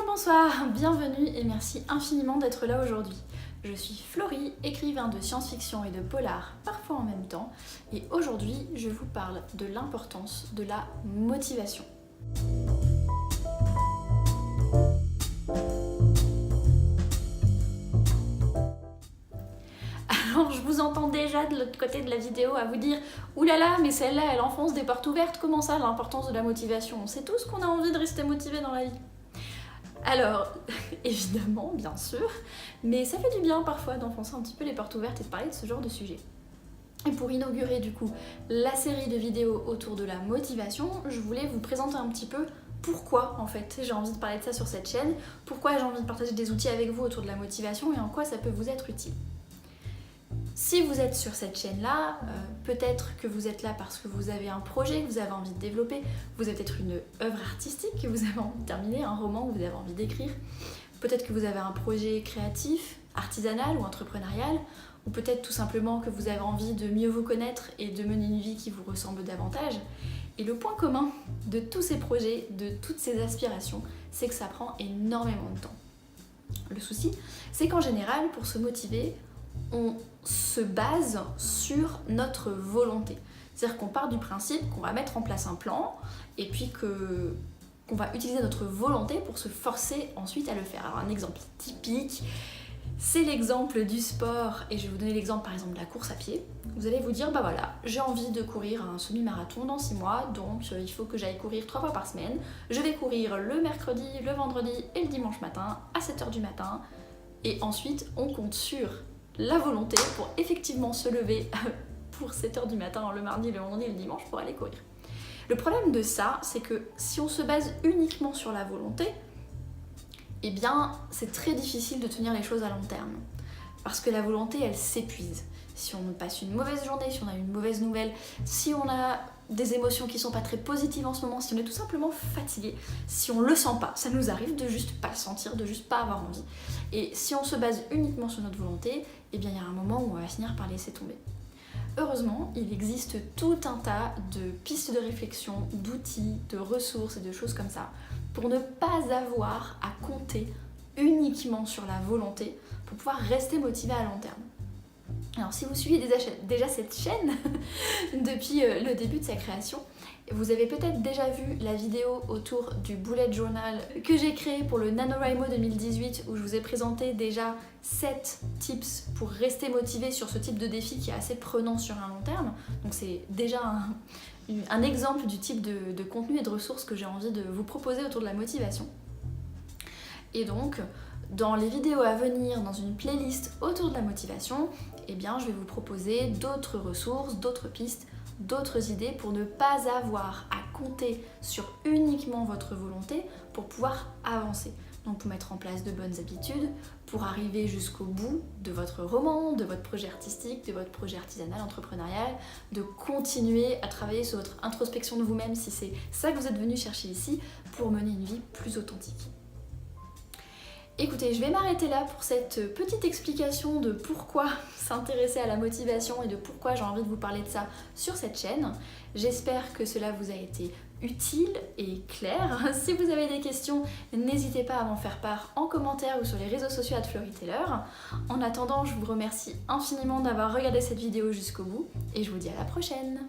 Bonjour, bonsoir, bienvenue et merci infiniment d'être là aujourd'hui. Je suis Florie, écrivain de science-fiction et de polar, parfois en même temps, et aujourd'hui je vous parle de l'importance de la motivation. Alors je vous entends déjà de l'autre côté de la vidéo à vous dire « Oulala, mais celle-là elle enfonce des portes ouvertes, comment ça l'importance de la motivation ?» On sait tous qu'on a envie de rester motivé dans la vie. Alors, évidemment, bien sûr, mais ça fait du bien parfois d'enfoncer un petit peu les portes ouvertes et de parler de ce genre de sujet. Et pour inaugurer du coup la série de vidéos autour de la motivation, je voulais vous présenter un petit peu pourquoi en fait j'ai envie de parler de ça sur cette chaîne, pourquoi j'ai envie de partager des outils avec vous autour de la motivation et en quoi ça peut vous être utile. Si vous êtes sur cette chaîne-là, peut-être que vous êtes là parce que vous avez un projet que vous avez envie de développer, vous avez peut-être une œuvre artistique que vous avez envie de terminer, un roman que vous avez envie d'écrire, peut-être que vous avez un projet créatif, artisanal ou entrepreneurial, ou peut-être tout simplement que vous avez envie de mieux vous connaître et de mener une vie qui vous ressemble davantage. Et le point commun de tous ces projets, de toutes ces aspirations, c'est que ça prend énormément de temps. Le souci, c'est qu'en général, pour se motiver, on se base sur notre volonté. C'est-à-dire qu'on part du principe qu'on va mettre en place un plan et puis qu'on va utiliser notre volonté pour se forcer ensuite à le faire. Alors un exemple typique, c'est l'exemple du sport et je vais vous donner l'exemple par exemple de la course à pied. Vous allez vous dire, bah voilà, j'ai envie de courir un semi-marathon dans 6 mois, donc il faut que j'aille courir 3 fois par semaine. Je vais courir le mercredi, le vendredi et le dimanche matin à 7h du matin et ensuite on compte sur la volonté pour effectivement se lever pour 7h du matin le mardi, le vendredi et le dimanche pour aller courir. Le problème de ça, c'est que si on se base uniquement sur la volonté, eh bien c'est très difficile de tenir les choses à long terme. Parce que la volonté, elle s'épuise. Si on passe une mauvaise journée, si on a une mauvaise nouvelle, si on a des émotions qui sont pas très positives en ce moment, si on est tout simplement fatigué, si on le sent pas, ça nous arrive de juste pas le sentir, de juste pas avoir envie. Et si on se base uniquement sur notre volonté, eh bien il y a un moment où on va finir par laisser tomber. Heureusement, il existe tout un tas de pistes de réflexion, d'outils, de ressources et de choses comme ça pour ne pas avoir à compter uniquement sur la volonté pour pouvoir rester motivé à long terme. Alors si vous suivez déjà cette chaîne depuis le début de sa création, vous avez peut-être déjà vu la vidéo autour du bullet journal que j'ai créé pour le NaNoWriMo 2018 où je vous ai présenté déjà 7 tips pour rester motivé sur ce type de défi qui est assez prenant sur un long terme. Donc c'est déjà un exemple du type de contenu et de ressources que j'ai envie de vous proposer autour de la motivation. Et donc, dans les vidéos à venir, dans une playlist autour de la motivation, eh bien, je vais vous proposer d'autres ressources, d'autres pistes, d'autres idées pour ne pas avoir à compter sur uniquement votre volonté pour pouvoir avancer. Donc pour mettre en place de bonnes habitudes, pour arriver jusqu'au bout de votre roman, de votre projet artistique, de votre projet artisanal, entrepreneurial, de continuer à travailler sur votre introspection de vous-même si c'est ça que vous êtes venu chercher ici pour mener une vie plus authentique. Écoutez, je vais m'arrêter là pour cette petite explication de pourquoi s'intéresser à la motivation et de pourquoi j'ai envie de vous parler de ça sur cette chaîne. J'espère que cela vous a été utile et clair. Si vous avez des questions, n'hésitez pas à m'en faire part en commentaire ou sur les réseaux sociaux @FlorieTaylor. En attendant, je vous remercie infiniment d'avoir regardé cette vidéo jusqu'au bout et je vous dis à la prochaine.